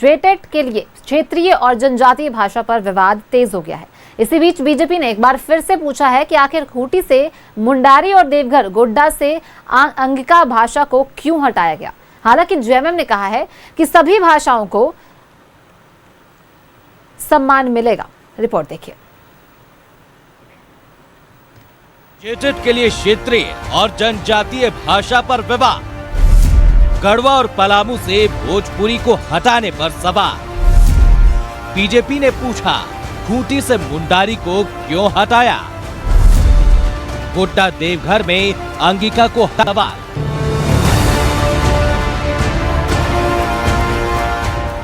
जेटेट के लिए क्षेत्रीय और जनजातीय भाषा पर विवाद तेज हो गया है। इसी बीच बीजेपी ने एक बार फिर से पूछा है कि आखिर खूंटी से मुंडारी और देवघर गोड्डा से अंगिका भाषा को क्यों हटाया गया। हालांकि जेएमएम ने कहा है कि सभी भाषाओं को सम्मान मिलेगा। रिपोर्ट देखिए। जेटेट के लिए क्षेत्रीय और जनजातीय भाषा पर विवाद, गढ़वा और पलामू से भोजपुरी को हटाने पर सवाल। बीजेपी ने पूछा खूंटी से मुंडारी को क्यों हटाया। गोड्डा देवघर में अंगिका को सवाल।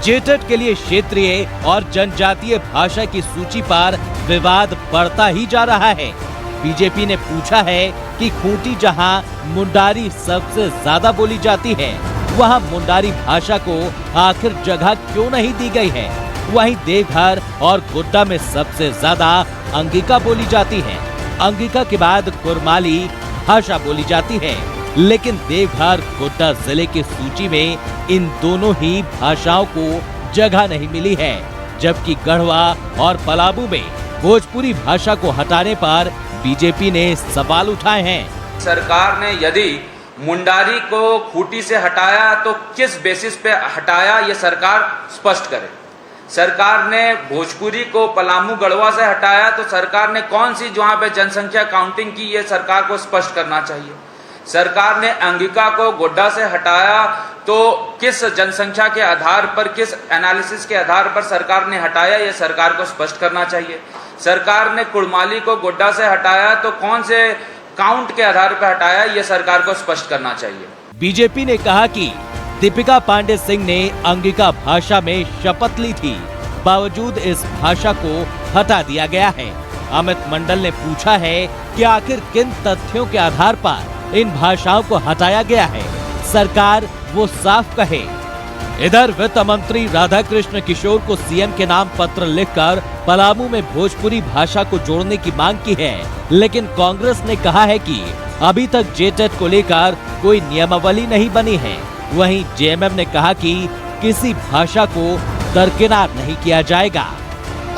जेटेट के लिए क्षेत्रीय और जनजातीय भाषा की सूची पर विवाद बढ़ता ही जा रहा है। बीजेपी ने पूछा है कि खूंटी जहां मुंडारी सबसे ज्यादा बोली जाती है, वहां मुंडारी भाषा को आखिर जगह क्यों नहीं दी गई है। वहीं देवघर और गोड्डा में सबसे ज्यादा अंगिका बोली जाती है। अंगिका के बाद कुरमाली भाषा बोली जाती है, लेकिन देवघर गोड्डा जिले की सूची में इन दोनों ही भाषाओं को जगह नहीं मिली है। जबकि गढ़वा और पलामू में भोजपुरी भाषा को हटाने पर बीजेपी ने सवाल उठाए हैं। सरकार ने यदि मुंडारी को खूंटी से हटाया तो किस बेसिस पे हटाया, ये सरकार स्पष्ट करे। सरकार ने भोजपुरी को पलामू गढ़वा से हटाया तो सरकार ने कौन सी वहां पे जनसंख्या काउंटिंग की, ये सरकार को स्पष्ट करना चाहिए। सरकार ने अंगिका को गोड्डा से हटाया तो किस जनसंख्या के आधार पर, किस एनालिसिस के आधार पर सरकार ने हटाया, ये सरकार को स्पष्ट करना चाहिए। सरकार ने कुड़माली को गोड्डा से हटाया तो कौन से काउंट के आधार पर हटाया, ये सरकार को स्पष्ट करना चाहिए। बीजेपी ने कहा कि दीपिका पांडे सिंह ने अंगिका भाषा में शपथ ली थी, बावजूद इस भाषा को हटा दिया गया है। अमित मंडल ने पूछा है कि आखिर किन तथ्यों के आधार पर इन भाषाओं को हटाया गया है, सरकार वो साफ कहे। इधर वित्त मंत्री राधाकृष्ण किशोर को सीएम के नाम पत्र लिखकर पलामू में भोजपुरी भाषा को जोड़ने की मांग की है, लेकिन कांग्रेस ने कहा है कि अभी तक जेटेट को लेकर कोई नियमावली नहीं बनी है। वहीं जेएमएम ने कहा कि किसी भाषा को दरकिनार नहीं किया जाएगा।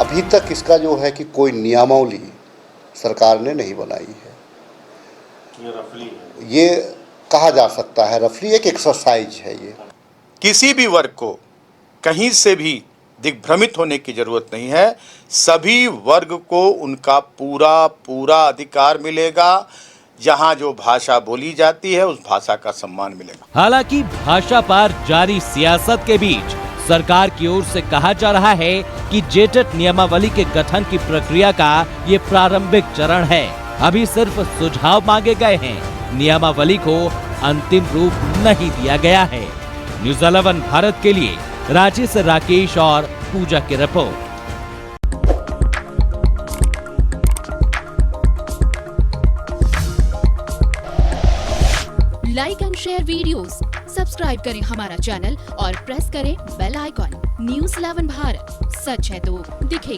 अभी तक इसका जो है कि कोई नियमावली सरकार ने नहीं बनाई है। ये कहा जा सकता है रफली एक एक्सरसाइज है। ये किसी भी वर्ग को कहीं से भी दिग्भ्रमित होने की जरूरत नहीं है। सभी वर्ग को उनका पूरा अधिकार मिलेगा। जहां जो भाषा बोली जाती है उस भाषा का सम्मान मिलेगा। हालांकि भाषा पर जारी सियासत के बीच सरकार की ओर से कहा जा रहा है कि जेटेट नियमावली के गठन की प्रक्रिया का ये प्रारंभिक चरण है। अभी सिर्फ सुझाव मांगे गए हैं, नियमावली को अंतिम रूप नहीं दिया गया है। न्यूज़ 11 भारत के लिए रांची से राकेश और पूजा की report. Like and share videos, subscribe करें हमारा चैनल और प्रेस करें बेल आइकॉन। न्यूज़ 11 भारत, सच है तो दिखेगा।